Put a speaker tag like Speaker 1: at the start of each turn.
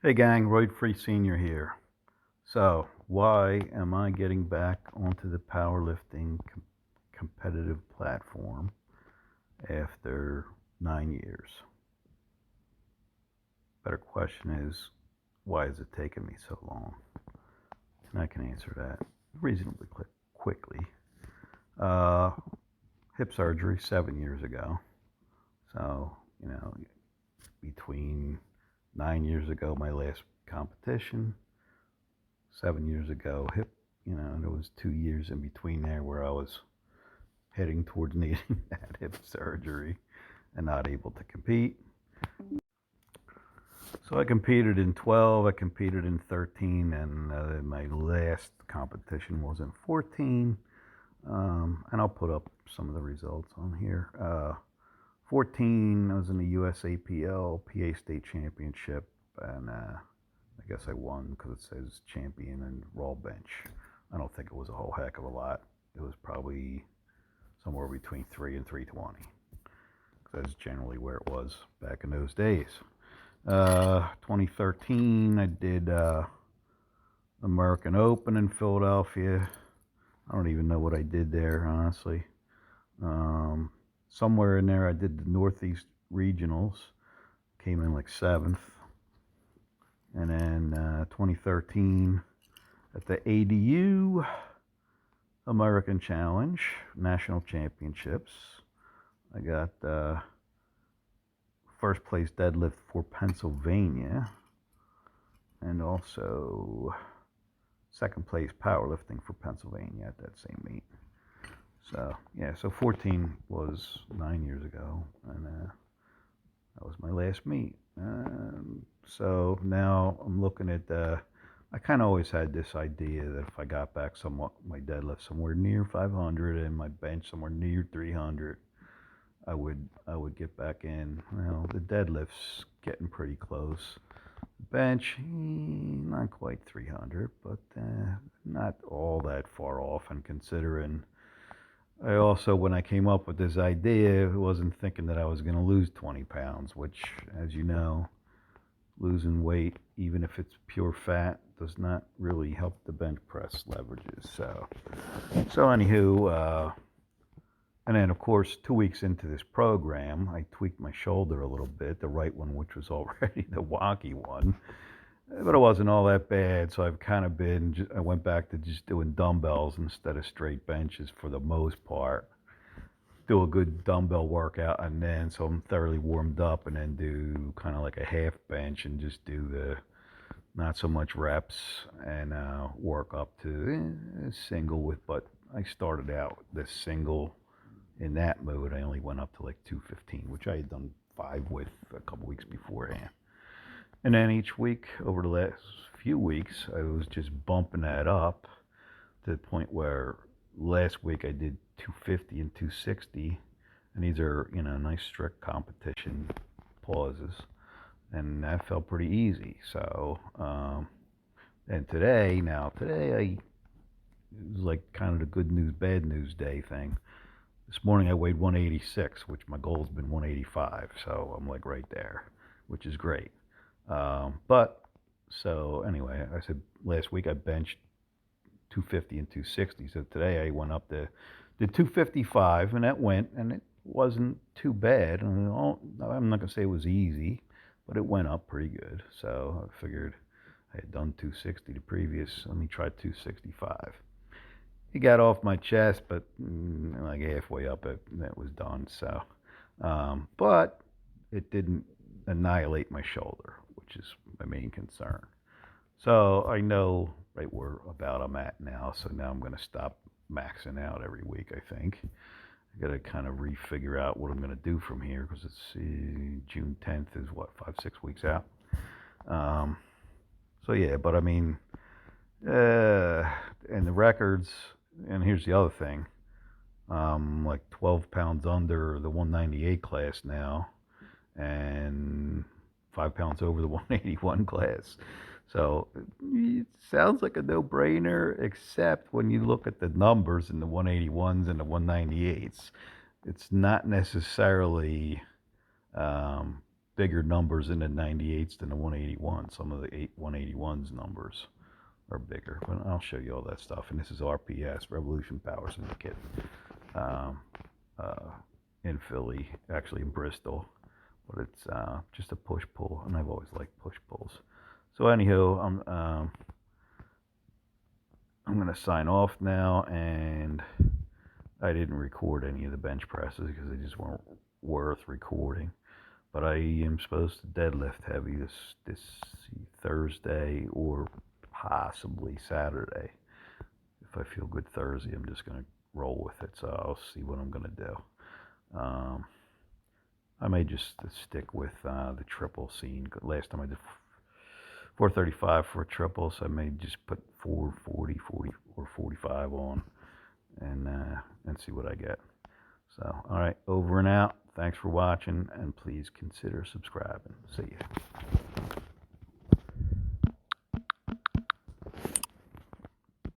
Speaker 1: Hey gang, RoidFreeSenior here. So, why am I getting back onto the powerlifting competitive platform after 9 years? Better question is, why has it taken me so long? And I can answer that reasonably quickly. Hip surgery 7 years ago. So, between 9 years ago, my last competition, 7 years ago, hip, there was 2 years in between there where I was heading towards needing that hip surgery and not able to compete. So I competed in 12, I competed in 13, and my last competition was in 14. And I'll put up some of the results on here. 14, I was in the USAPL PA State Championship, and I guess I won because it says champion and raw bench. I don't think it was a whole heck of a lot. It was probably somewhere between 3 and 320. That's generally where it was back in those days. 2013, I did American Open in Philadelphia. I don't even know what I did there, honestly. Somewhere in there, I did the Northeast Regionals. Came in like 7th. And then 2013, at the ADU American Challenge National Championships, I got first place deadlift for Pennsylvania, and also second place powerlifting for Pennsylvania at that same meet. So yeah, so 14 was 9 years ago, and that was my last meet. So now I'm looking at I kind of always had this idea that if I got back somewhat my deadlift somewhere near 500 and my bench somewhere near 300, I would get back in. Well, the deadlift's getting pretty close. Bench, not quite 300, but not all that far off. And considering I also, when I came up with this idea, wasn't thinking that I was going to lose 20 pounds, which, as you know, losing weight, even if it's pure fat, does not really help the bench press leverages. So anywho, and then of course 2 weeks into this program, I tweaked my shoulder a little bit, the right one, which was already the wonky one, but it wasn't all that bad. So I've kind of I went back to just doing dumbbells instead of straight benches for the most part. Do a good dumbbell workout, and then so I'm thoroughly warmed up, and then do kind of like a half bench and just do the not so much reps, and work up to single with. But I started out this single in that mode. I only went up to like 215, which I had done 5 with a couple weeks beforehand. And then each week over the last few weeks, I was just bumping that up to the point where last week I did 250 and 260, and these are, nice strict competition pauses, and that felt pretty easy. So, and today it was like kind of the good news, bad news day thing. This morning I weighed 186, which my goal has been 185, so I'm like right there, which is great. But so anyway, I said last week I benched 250 and 260. So today I went up to 255, and that went, and it wasn't too bad. I'm not gonna say it was easy, but it went up pretty good. So I figured I had done 260 the previous. Let me try 265. It got off my chest, but like halfway up, that was done. So, but it didn't annihilate my shoulder, which is my main concern. So I know right where about I'm at now. So now I'm going to stop maxing out every week, I think. I got to kind of refigure out what I'm going to do from here, because it's June 10th is what, 5-6 weeks out. So yeah, but I mean, and the records, and here's the other thing. Like 12 pounds under the 198 class now, and 5 pounds over the 181 class. So it sounds like a no-brainer, except when you look at the numbers in the 181s and the 198s, it's not necessarily bigger numbers in the 98s than the 181. Some of the 181's numbers are bigger, but I'll show you all that stuff. And this is RPS, Revolution Power Syndicate, in Philly, actually in Bristol, but it's just a push-pull, and I've always liked push-pulls. So anywho, I'm going to sign off now, and I didn't record any of the bench presses because they just weren't worth recording. But I am supposed to deadlift heavy this Thursday or possibly Saturday. If I feel good Thursday, I'm just going to roll with it. So I'll see what I'm going to do. I may just stick with the triple scene. Last time I did 435 for a triple, so I may just put 440, 40, or 45 on and see what I get. So, all right, over and out. Thanks for watching, and please consider subscribing. See ya.